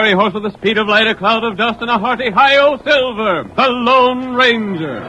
fiery horse with the speed of light, a cloud of dust, and a hearty hi-yo silver, the Lone Ranger.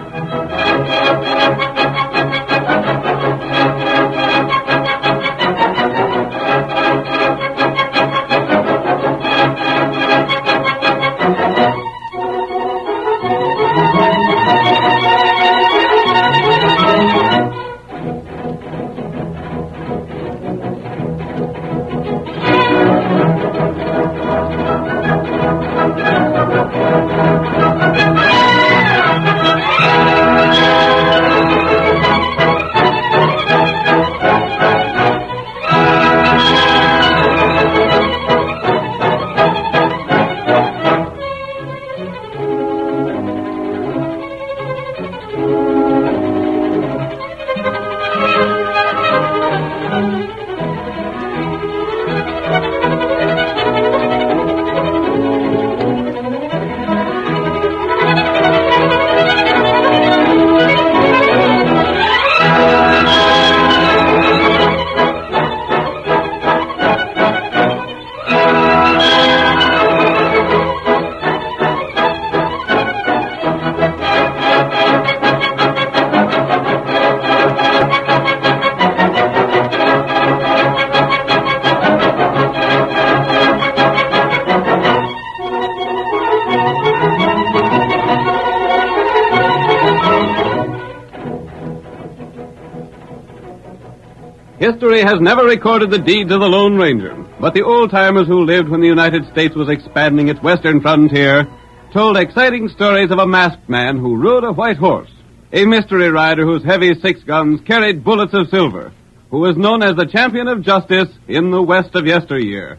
History has never recorded the deeds of the Lone Ranger, but the old-timers who lived when the United States was expanding its western frontier told exciting stories of a masked man who rode a white horse, a mystery rider whose heavy 6 guns carried bullets of silver, who was known as the champion of justice in the West of yesteryear.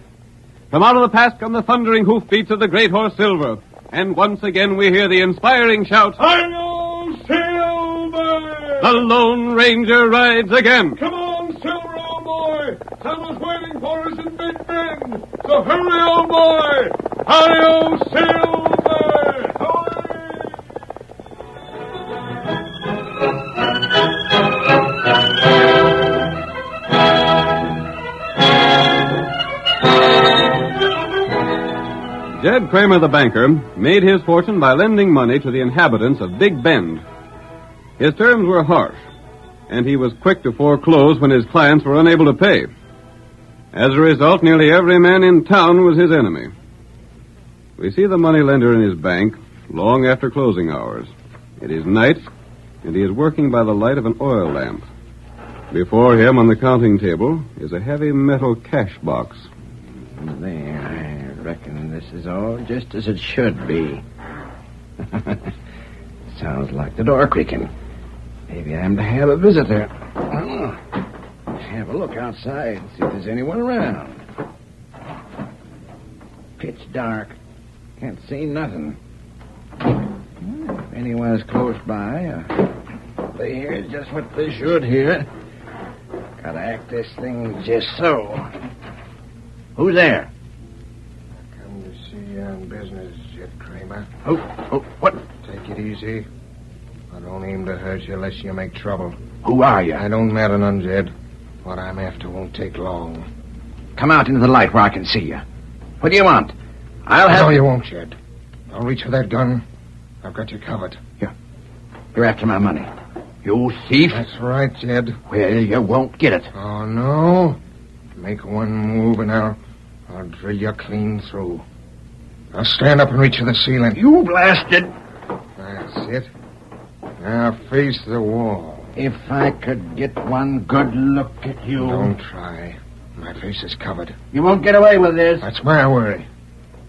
From out of the past come the thundering hoofbeats of the great horse Silver, and once again we hear the inspiring shout, "Hi-yo, Silver! The Lone Ranger rides again! Come on, Silver, old boy! Someone's waiting for us in Big Bend! So hurry, old boy! Hi-yo, Silver! Hurry! Jed Kramer the banker made his fortune by lending money to the inhabitants of Big Bend. His terms were harsh, and he was quick to foreclose when his clients were unable to pay. As a result, nearly every man in town was his enemy. We see the moneylender in his bank long after closing hours. It is night, and he is working by the light of an oil lamp. Before him on the counting table is a heavy metal cash box. There, I reckon this is all just as it should be. Sounds like the door creaking. Maybe I'm to have a visitor. Oh, have a look outside, see if there's anyone around. Pitch dark. Can't see nothing. If anyone's close by, they hear just what they should hear. Gotta act this thing just so. Who's there? I come to see you on business, Jed Kramer. Oh, what? Take it easy. I don't aim to hurt you unless you make trouble. Who are you? I don't matter none, Jed. What I'm after won't take long. Come out into the light where I can see you. What do you want? I'll have... No, you won't, Jed. Don't reach for that gun. I've got you covered. You're after my money. You thief. That's right, Jed. Well, you won't get it. Oh, no? Make one move and I'll drill you clean through. Now stand up and reach for the ceiling. You blasted. That's it. Now face the wall. If I could get one good look at you. Don't try. My face is covered. You won't get away with this. That's my worry.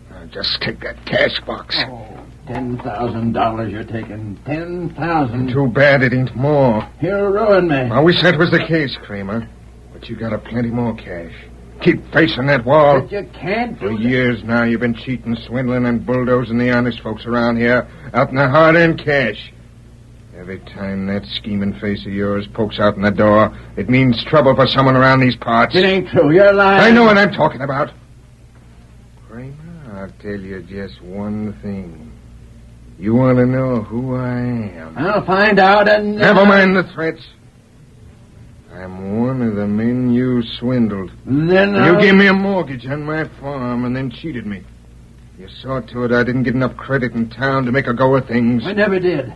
Now just take that cash box. Oh, $10,000 you're taking. 10,000. Too bad it ain't more. You'll ruin me. I wish that was the case, Kramer. But you got a plenty more cash. Keep facing that wall. But you can't do For years now, you've been cheating, swindling, and bulldozing the honest folks around here out in the hard-earned cash. Every time that scheming face of yours pokes out in the door, it means trouble for someone around these parts. It ain't true. You're lying. I know what I'm talking about. Kramer, I'll tell you just one thing. You want to know who I am? I'll find out and... Never mind the threats. I'm one of the men you swindled. Then You gave me a mortgage on my farm and then cheated me. You saw to it I didn't get enough credit in town to make a go of things. We never did.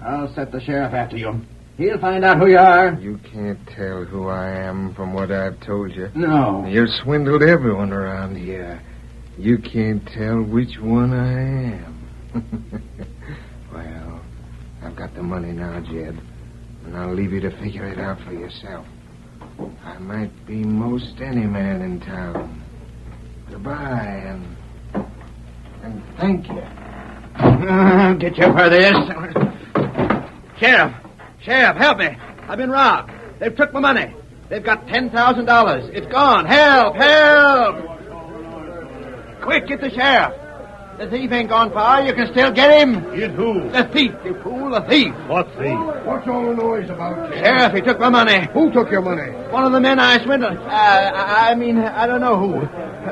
I'll set the sheriff after you. He'll find out who you are. You can't tell who I am from what I've told you. No. You've swindled everyone around here. You can't tell which one I am. Well, I've got the money now, Jed. And I'll leave you to figure it out for yourself. I might be most any man in town. Goodbye, and thank you. Get you for this. Sheriff, help me. I've been robbed. They've took my money. They've got $10,000. It's gone. Help! Quick, get the sheriff. The thief ain't gone far. You can still get him. Get who? The thief, you fool, the thief. What thief? What's all the noise about, Jed? Sheriff, he took my money. Who took your money? One of the men I swindled. I don't know who.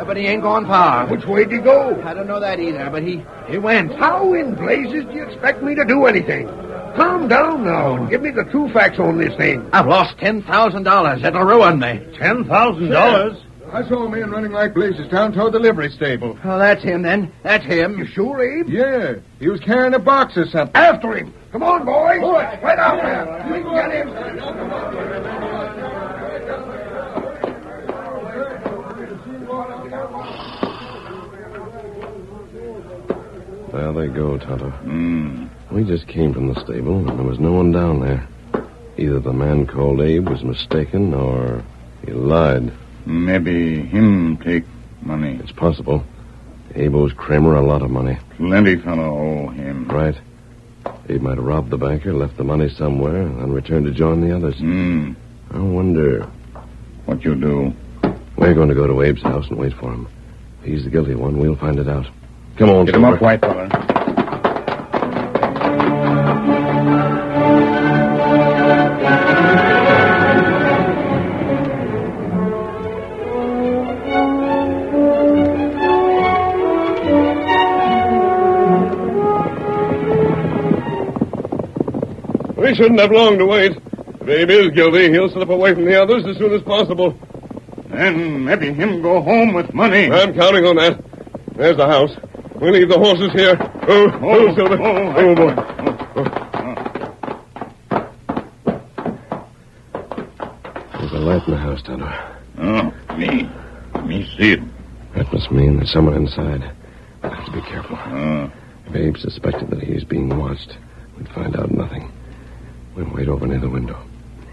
But he ain't gone far. Which way did he go? I don't know that either, but he went. How in blazes do you expect me to do anything? Calm down now and give me the true facts on this thing. I've lost $10,000. It'll ruin me. $10,000? I saw a man running like blazes down toward the livery stable. Oh, that's him then. That's him. You sure, Abe? Yeah, he was carrying a box or something. After him. Come on, boys. Right out there. We can get him. There they go, Tonto. We just came from the stable, and there was no one down there. Either the man called Abe was mistaken, or he lied. Maybe him take money. It's possible. Abe owes Kramer a lot of money. Plenty fellow owe him. Right. Abe might have robbed the banker, left the money somewhere, and then returned to join the others. I wonder. What you do? We're going to go to Abe's house and wait for him. If he's the guilty one, we'll find it out. Come on, Get him Silver. up, white fella. We shouldn't have long to wait. If Abe is guilty, he'll slip away from the others as soon as possible. Then maybe him go home with money. I'm counting on that. There's the house. We'll leave the horses here. Oh, Silver. Oh, boy. There's a light in the house, Tonto. Oh, me see it. That must mean there's someone inside. We'll have to be careful. If Abe suspected that he was being watched, we'd find out nothing. We'll wait over near the window.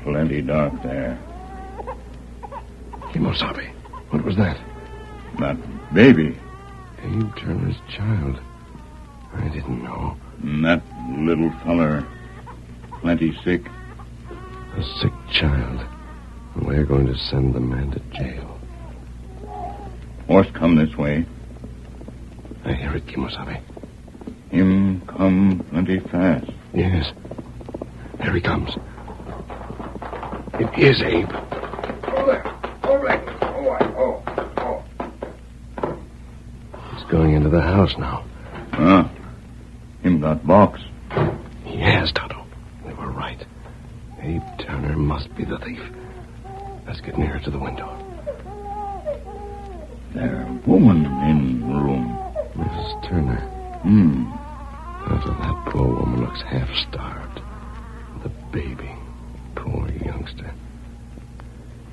Plenty dark there. Kimosabe. What was that? That baby. Abe Turner's child. I didn't know. That little feller. Plenty sick. A sick child. We're going to send the man to jail. Horse come this way. I hear it, Kimosabe. Him come plenty fast. Yes. There he comes. It is Abe. He's going into the house now. Him got box. He has, Tonto. We were right. Abe Turner must be the thief. Let's get nearer to the window. There woman in room. Mrs. Turner. Tonto, that poor woman looks half-starved. The baby. Poor youngster.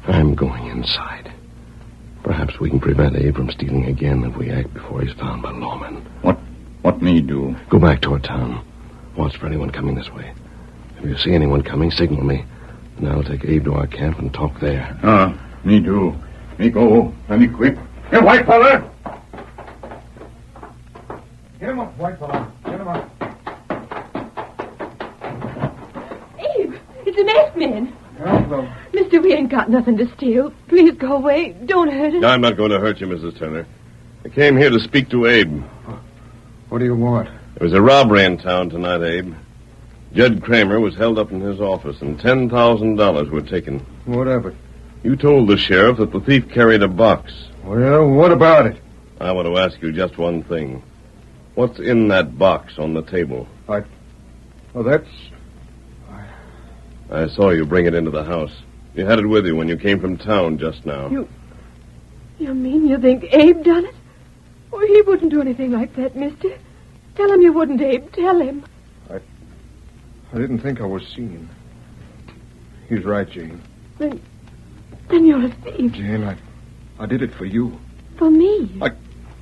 I'm going inside. Perhaps we can prevent Abe from stealing again if we act before he's found by lawmen. What me do? Go back toward town. Watch for anyone coming this way. If you see anyone coming, signal me. And I'll take Abe to our camp and talk there. Me do. Me go. Plenty quick. Hey, white fella! Get him up, white fella. Get him up. Abe, it's a masked man. Hello. Mister, we ain't got nothing to steal. Please go away. Don't hurt us. I'm not going to hurt you, Mrs. Turner. I came here to speak to Abe. What do you want? There was a robbery in town tonight, Abe. Jed Kramer was held up in his office, and $10,000 were taken. What of it? You told the sheriff that the thief carried a box. Well, what about it? I want to ask you just one thing. What's in that box on the table? Well, that's... I saw you bring it into the house. You had it with you when you came from town just now. You mean you think Abe done it? Oh, he wouldn't do anything like that, mister. Tell him you wouldn't, Abe. Tell him. I didn't think I was seeing. He's right, Jane. Then you're a thief. Jane, I did it for you. For me?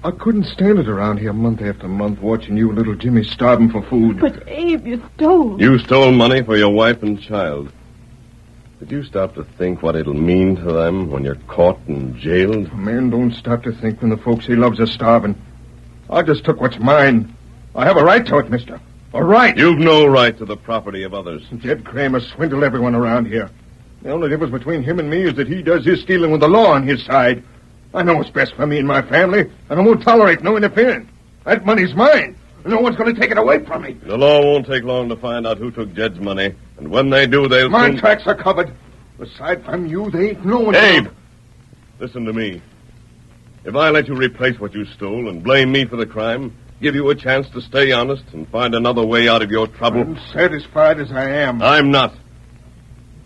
I couldn't stand it around here month after month watching you and little Jimmy starving for food. But, Abe, you stole. You stole money for your wife and child. Did you stop to think what it'll mean to them when you're caught and jailed? A man don't stop to think when the folks he loves are starving. I just took what's mine. I have a right to it, mister. A right. You've no right to the property of others. Jed Kramer swindled everyone around here. The only difference between him and me is that he does his stealing with the law on his side. I know what's best for me and my family, and I won't tolerate no interference. That money's mine. No one's going to take it away from me. The law won't take long to find out who took Jed's money, and when they do, they'll... My tracks are covered. Aside from you, they ain't no one... Abe, listen to me. If I let you replace what you stole and blame me for the crime, give you a chance to stay honest and find another way out of your trouble... I'm satisfied as I am. I'm not.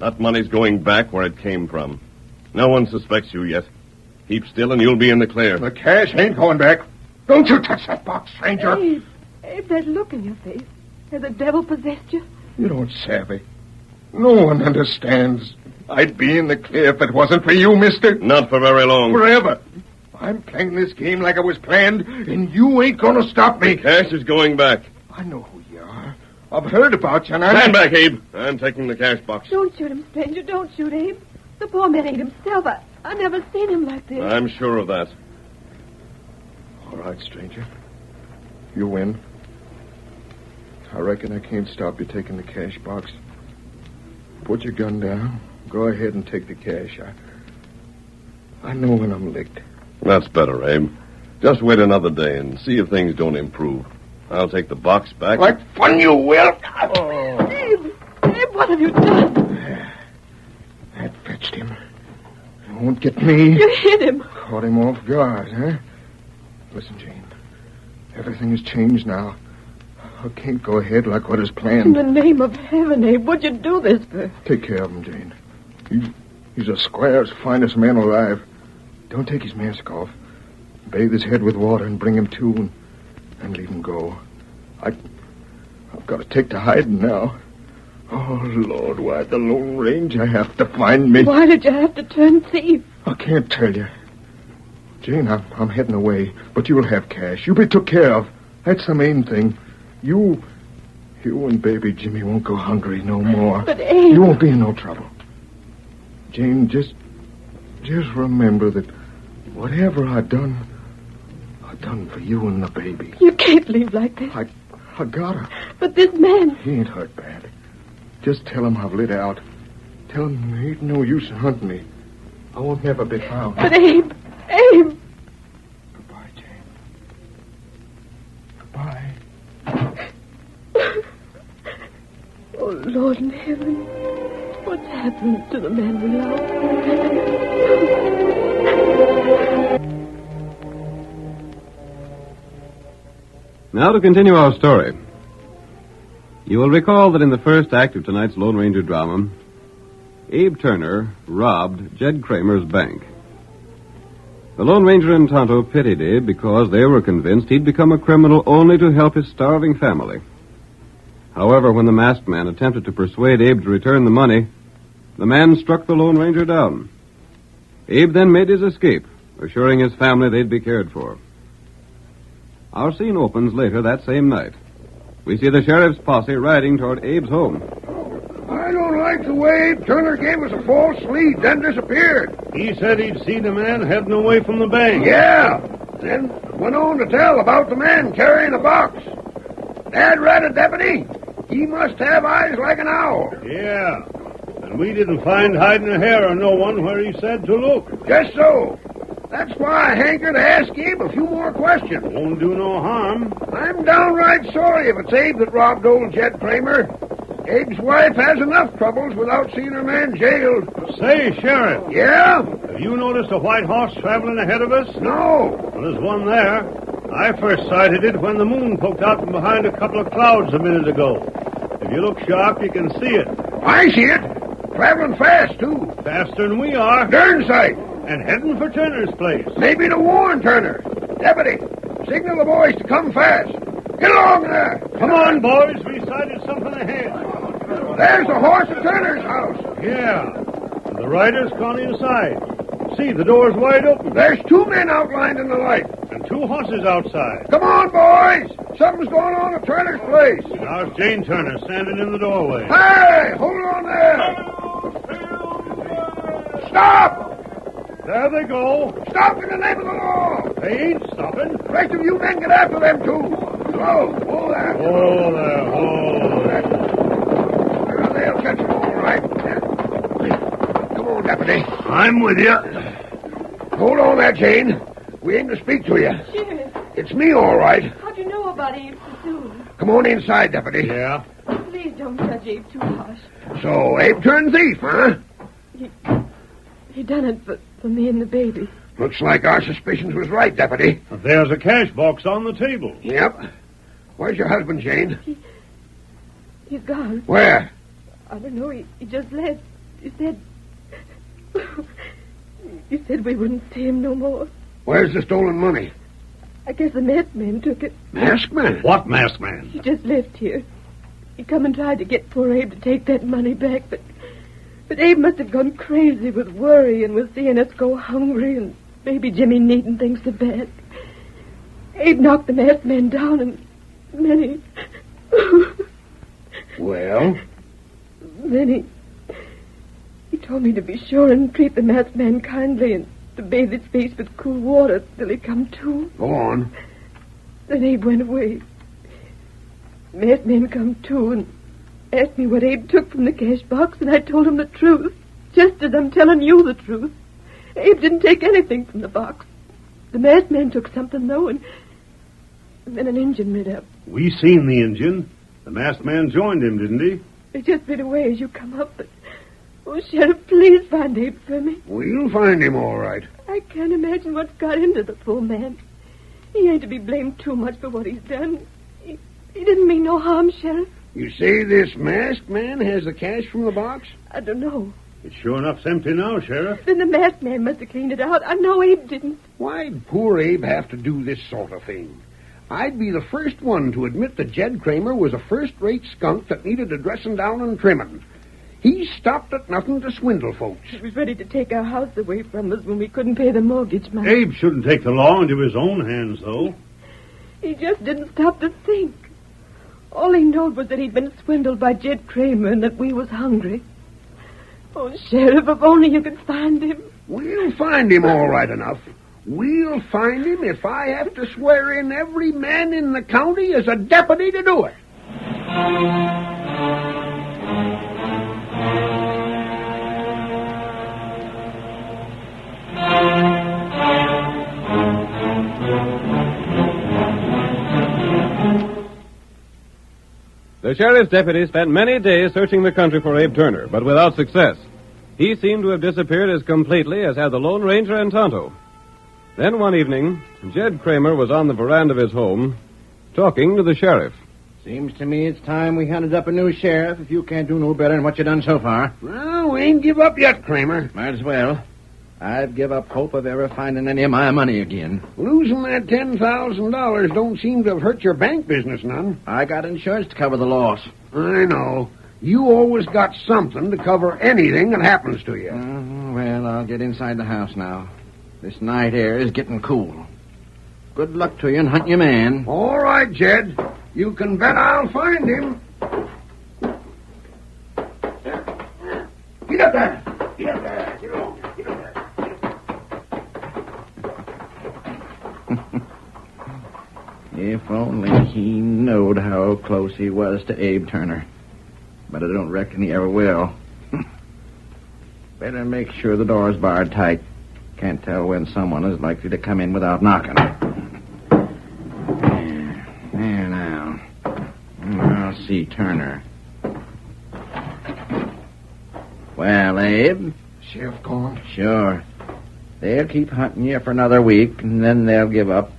That money's going back where it came from. No one suspects you yet. Keep still and you'll be in the clear. The cash ain't going back. Don't you touch that box, stranger. Abe, that look in your face. Has the devil possessed you? You don't savvy. No one understands. I'd be in the clear if it wasn't for you, mister. Not for very long. Forever. I'm playing this game like it was planned, and you ain't gonna stop me. Cash is going back. I know who you are. I've heard about you, and Stand back, Abe. I'm taking the cash box. Don't shoot him, stranger. Don't shoot, Abe. The poor man ain't himself. I never seen him like this. I'm sure of that. All right, stranger. You win. I reckon I can't stop you taking the cash box. Put your gun down. Go ahead and take the cash. I know when I'm licked. That's better, Abe. Just wait another day and see if things don't improve. I'll take the box back. Like fun you will. Oh. Abe, what have you done? That fetched him. It won't get me. You hit him. Caught him off guard, huh? Listen, Jane. Everything's changed now. I can't go ahead like what is planned. In the name of heaven, Abe, what'd you do this for? Take care of him, Jane. He's a squire's finest man alive. Don't take his mask off. Bathe his head with water and bring him to and leave him go. I've got to take to hiding now. Oh, Lord, why'd the Lone Ranger have to find me? Why did you have to turn thief? I can't tell you. Jane, I'm heading away, but you'll have cash. You'll be took care of. That's the main thing. You and baby Jimmy won't go hungry no more. But, Abe... You won't be in no trouble. Jane, just remember that whatever I done for you and the baby. You can't leave like this. I gotta. But this man... He ain't hurt bad. Just tell him I've lit out. Tell him there ain't no use in hunting me. I won't never be found. But, Abe... Goodbye, Jane. Goodbye. Oh, Lord in heaven. What's happened to the man we love? Now to continue our story. You will recall that in the first act of tonight's Lone Ranger drama, Abe Turner robbed Jed Kramer's bank. The Lone Ranger and Tonto pitied Abe because they were convinced he'd become a criminal only to help his starving family. However, when the masked man attempted to persuade Abe to return the money, the man struck the Lone Ranger down. Abe then made his escape, assuring his family they'd be cared for. Our scene opens later that same night. We see the sheriff's posse riding toward Abe's home. I don't like the way Abe Turner gave us a false lead, then disappeared. He said he'd seen a man heading away from the bank. Yeah. Then went on to tell about the man carrying a box. Dad read a deputy. He must have eyes like an owl. Yeah. And we didn't find hiding a hair on no one where he said to look. Just so. That's why I hanker to ask Abe a few more questions. Won't do no harm. I'm downright sorry if it's Abe that robbed old Jed Kramer. Abe's wife has enough troubles without seeing her man jailed. Say, Sheriff. Yeah? Have you noticed a white horse traveling ahead of us? No. Well, there's one there. I first sighted it when the moon poked out from behind a couple of clouds a minute ago. If you look sharp, you can see it. I see it. Traveling fast, too. Faster than we are. Darn sight. And heading for Turner's place. Maybe to warn Turner. Deputy, Signal the boys to come fast. Get along there. Come on, boys. We sighted something ahead. There's the horse at Turner's house. Yeah. The rider's gone inside. See, the door's wide open. There's 2 men outlined in the light. And 2 horses outside. Come on, boys. Something's going on at Turner's place. Now's Jane Turner standing in the doorway. Hey, hold on there. Stop! There they go. Stop in the name of the law. They ain't stopping. The rest of you men get after them, too. Slow. Hold that. Oh, there. Oh, there. They'll catch them all right. Come on, Deputy. I'm with you. Hold on there, Jane. We aim to speak to you. Sheriff, It's me, all right. how'd you know about Abe's pursuit? Come on inside, Deputy. Yeah? Please don't judge Abe too harsh. So, Abe turned thief, huh? He done it for me and the baby. Looks like our suspicions was right, Deputy. There's a cash box on the table. Yep. Where's your husband, Jane? He's gone. Where? I don't know. He just left. He said... He said we wouldn't see him no more. Where's the stolen money? I guess the masked man took it. Masked man? What masked man? He just left here. He come and tried to get poor Abe to take that money back, but Abe must have gone crazy with worry and with seeing us go hungry and maybe Jimmy needing things so bad. Abe knocked the masked man down and then he... Well? Then he told me to be sure and treat the masked man kindly and to bathe his face with cool water till he come to. Go on. Then Abe went away. The masked man come to and asked me what Abe took from the cash box, and I told him the truth, just as I'm telling you the truth. Abe didn't take anything from the box. The masked man took something, though, and then an engine lit up. We seen the engine. The masked man joined him, didn't he? It just lit away as you come up, but... Oh, Sheriff, please find Abe for me. We'll find him all right. I can't imagine what's got into the poor man. He ain't to be blamed too much for what he's done. He didn't mean no harm, Sheriff. You say this masked man has the cash from the box? I don't know. It's sure enough's empty now, Sheriff. Then the masked man must have cleaned it out. I know Abe didn't. Why'd poor Abe have to do this sort of thing? I'd be the first one to admit that Jed Kramer was a first-rate skunk that needed a dressing down and trimming. He stopped at nothing to swindle folks. He was ready to take our house away from us when we couldn't pay the mortgage money. Abe shouldn't take the law into his own hands, though. He just didn't stop to think. All he knowed was that he'd been swindled by Jed Kramer and that we was hungry. Oh, Sheriff, if only you could find him. We'll find him all right enough. We'll find him if I have to swear in every man in the county as a deputy to do it. The sheriff's deputy spent many days searching the country for Abe Turner, but without success. He seemed to have disappeared as completely as had the Lone Ranger and Tonto. Then one evening, Jed Kramer was on the veranda of his home, talking to the sheriff. Seems to me it's time we hunted up a new sheriff if you can't do no better than what you done so far. Well, we ain't give up yet, Kramer. Might as well. I'd give up hope of ever finding any of my money again. Losing that $10,000 don't seem to have hurt your bank business none. I got insurance to cover the loss. I know. You always got something to cover anything that happens to you. Well, I'll get inside the house now. This night air is getting cool. Good luck to you and hunt your man. All right, Jed. You can bet I'll find him. Get up there. Get up there. Get on. Get up there. If only he knowed how close he was to Abe Turner. But I don't reckon he ever will. Better make sure the door's barred tight. Can't tell when someone is likely to come in without knocking. There now. I'll see Turner. Well, Abe? Sheriff gone? Sure. They'll keep hunting you for another week, and then they'll give up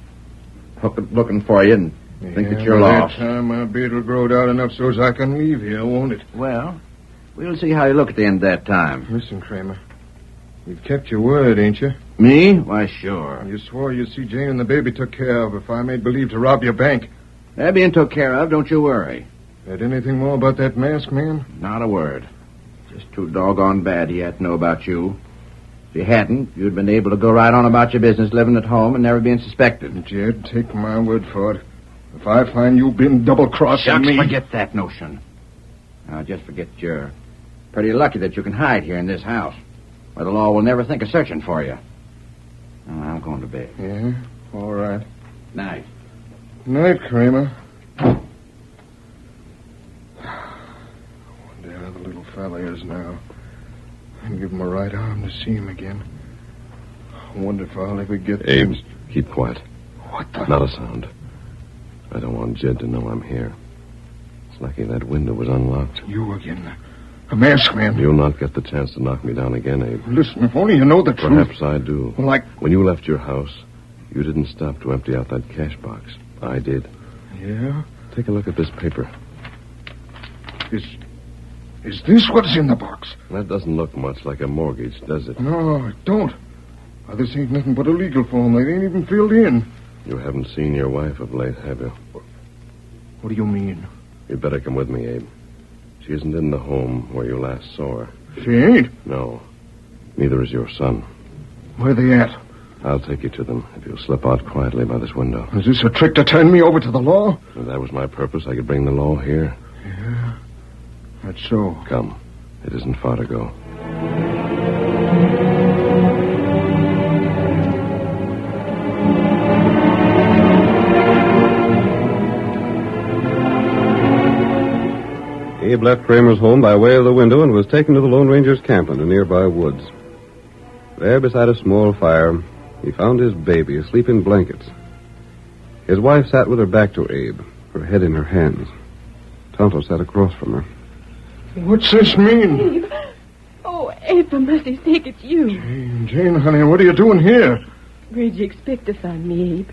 looking for you and think that you're lost. By that time, my beard will grow out enough so as I can leave here, won't it? Well, we'll see how you look at the end of that time. Listen, Kramer. You've kept your word, ain't you? Me? Why, sure. You swore you'd see Jane and the baby took care of if I made believe to rob your bank. They're being took care of, don't you worry. Heard anything more about that masked man? Not a word. Just too doggone bad he had to know about you. If you hadn't, you'd been able to go right on about your business, living at home and never being suspected. Jed, take my word for it. If I find you've been double-crossing me... Forget that notion. Now, just forget you're pretty lucky that you can hide here in this house, where the law will never think of searching for you. Now, I'm going to bed. Yeah? All right. Night. Night, Kramer. Wonder how the little fella is now. And give him a right arm to see him again. I wonder if I'll ever get Abe, keep quiet. What the... Not a sound. I don't want Jed to know I'm here. It's lucky that window was unlocked. You again. A masked man. You'll not get the chance to knock me down again, Abe. Listen, if only you know the truth. Perhaps I do. Like... When you left your house, you didn't stop to empty out that cash box. I did. Yeah? Take a look at this paper. Is this what's in the box? That doesn't look much like a mortgage, does it? No, it don't. This ain't nothing but a legal form. They ain't even filled in. You haven't seen your wife of late, have you? What do you mean? You'd better come with me, Abe. She isn't in the home where you last saw her. She ain't? No. Neither is your son. Where they at? I'll take you to them if you'll slip out quietly by this window. Is this a trick to turn me over to the law? If that was my purpose, I could bring the law here. Yeah, that's so. Come. It isn't far to go. Abe left Kramer's home by way of the window and was taken to the Lone Ranger's camp in the nearby woods. There, beside a small fire, he found his baby asleep in blankets. His wife sat with her back to Abe, her head in her hands. Tonto sat across from her. What's this mean? Abe. Oh, Abe, for mercy's sake, it's you. Jane, honey, what are you doing here? Where'd you expect to find me, Abe?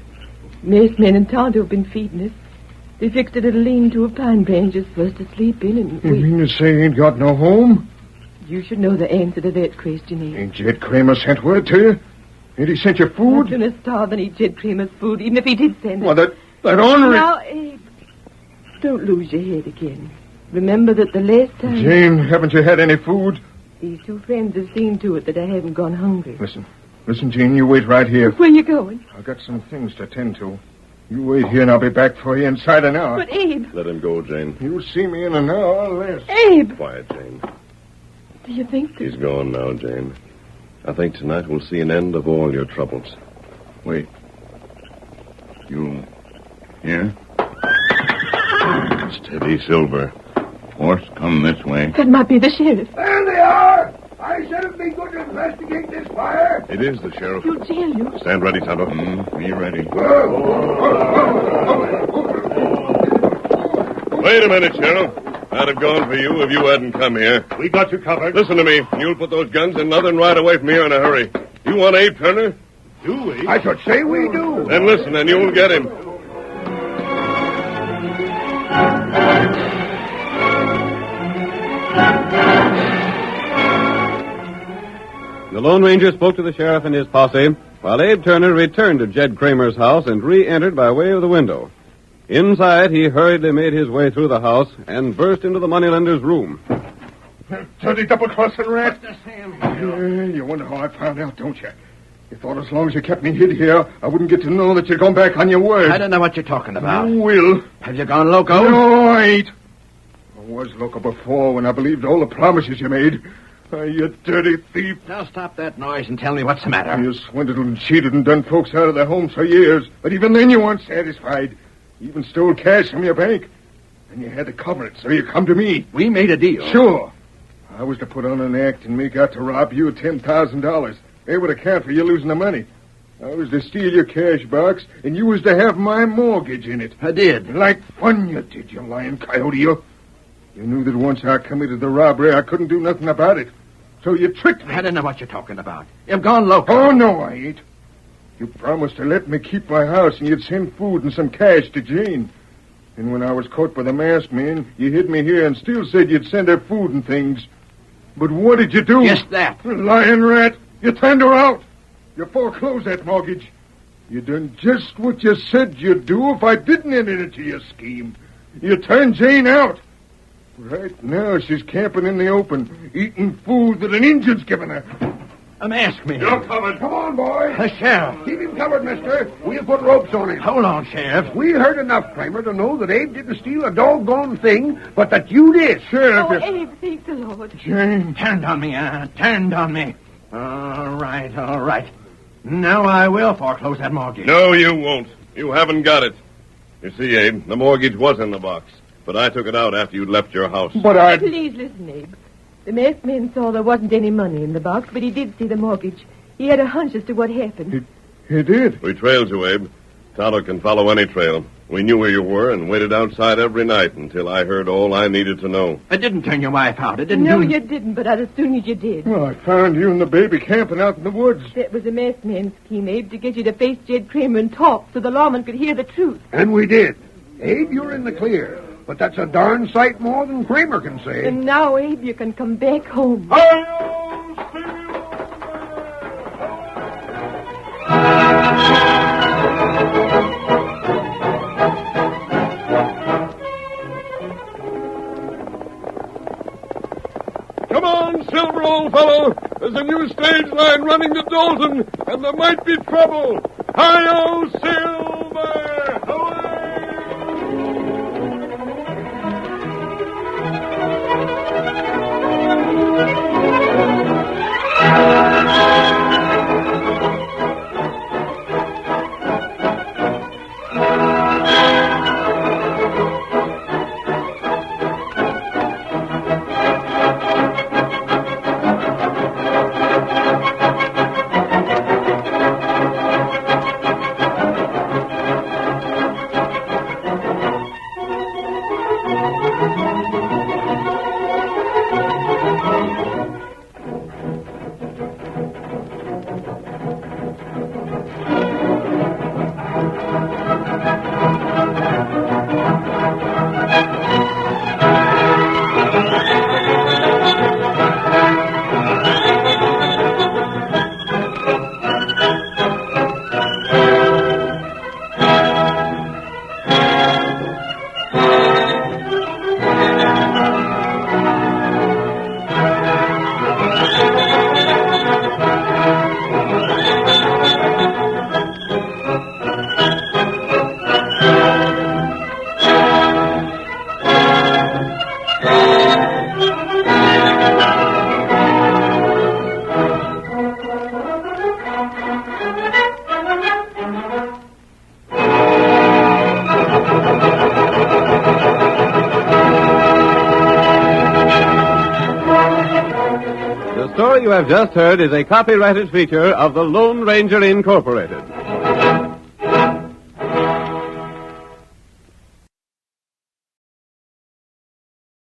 Masked men and Tonto have been feeding us. They fixed a little lean-to of pine branches for us to sleep in and You mean to say you ain't got no home? You should know the answer to that question, Abe. Ain't Jed Kramer sent word to you? Ain't he sent you I'm food? going to starve and eat Jed Kramer's food, even if he did send it. Well, that ornery... Now, Abe, don't lose your head again. Remember that the last time... Jane, haven't you had any food? These two friends have seen to it that I haven't gone hungry. Listen, Jane, you wait right here. Where you going? I've got some things to tend to. You wait here and I'll be back for you inside an hour. But, Abe... Let him go, Jane. You'll see me in an hour or less. Abe! Quiet, Jane. Do you think that... He's gone now, Jane. I think tonight we'll see an end of all your troubles. Wait. You here? Steady, Silver. Horse, come this way. That might be the sheriff. There they are! I said it'd be good to investigate this fire. It is the sheriff. He'll jail you. Stand ready, Tonto. Be ready. Wait a minute, Sheriff. I'd have gone for you if you hadn't come here. We got you covered. Listen to me. You'll put those guns in nothing right away from here in a hurry. You want Abe Turner? Do we? I should say we do. Then listen, and you'll get him. The Lone Ranger spoke to the sheriff and his posse, while Abe Turner returned to Jed Kramer's house and re-entered by way of the window. Inside, he hurriedly made his way through the house and burst into the moneylender's room. Dirty double-crossing rat. What's the Sam? You wonder how I found out, don't you? You thought as long as you kept me hid here, I wouldn't get to know that you'd gone back on your word. I don't know what you're talking about. You will. Have you gone loco? No, I ain't. I was loco before when I believed all the promises you made. You dirty thief. Now stop that noise and tell me what's the matter. You swindled and cheated and done folks out of their homes for years. But even then you weren't satisfied. You even stole cash from your bank. And you had to cover it, so you come to me. We made a deal. Sure. I was to put on an act and make out to rob you of $10,000. They would account for you losing the money. I was to steal your cash box, and you was to have my mortgage in it. I did. Like fun you did, you lying coyote, you. You knew that once I committed the robbery, I couldn't do nothing about it. So you tricked me. I don't know what you're talking about. You've gone loco. Oh, no, I ain't. You promised to let me keep my house, and you'd send food and some cash to Jane. And when I was caught by the masked man, you hid me here and still said you'd send her food and things. But what did you do? Just that. Lying rat. You turned her out. You foreclosed that mortgage. You done just what you said you'd do if I didn't enter into your scheme. You turned Jane out. Right now, she's camping in the open, eating food that an Injun's given her. Unmask me. You're covered. Come on, boy. Sheriff. Keep him covered, mister. We'll put ropes on him. Hold on, Sheriff. We heard enough, Kramer, to know that Abe didn't steal a doggone thing, but that you did. Sheriff, Abe, thank the Lord. Jane. Turned on me, turned on me. All right. Now I will foreclose that mortgage. No, you won't. You haven't got it. You see, Abe, the mortgage was in the box, but I took it out after you'd left your house. But I... Please listen, Abe. The masked man saw there wasn't any money in the box, but he did see the mortgage. He had a hunch as to what happened. He did? We trailed you, Abe. Tonto can follow any trail. We knew where you were and waited outside every night until I heard all I needed to know. I didn't turn your wife out. It didn't No, do... you didn't, but as soon as you did. Well, I found you and the baby camping out in the woods. That was a masked man's scheme, Abe, to get you to face Jed Kramer and talk so the lawman could hear the truth. And we did. Abe, you're in the clear. But that's a darn sight more than Kramer can say. And now, Abe, you can come back home. Come on, Silver, old fellow. There's a new stage line running to Dalton, and there might be trouble. Hi-yo, Silver! Away! The story you have just heard is a copyrighted feature of the Lone Ranger Incorporated.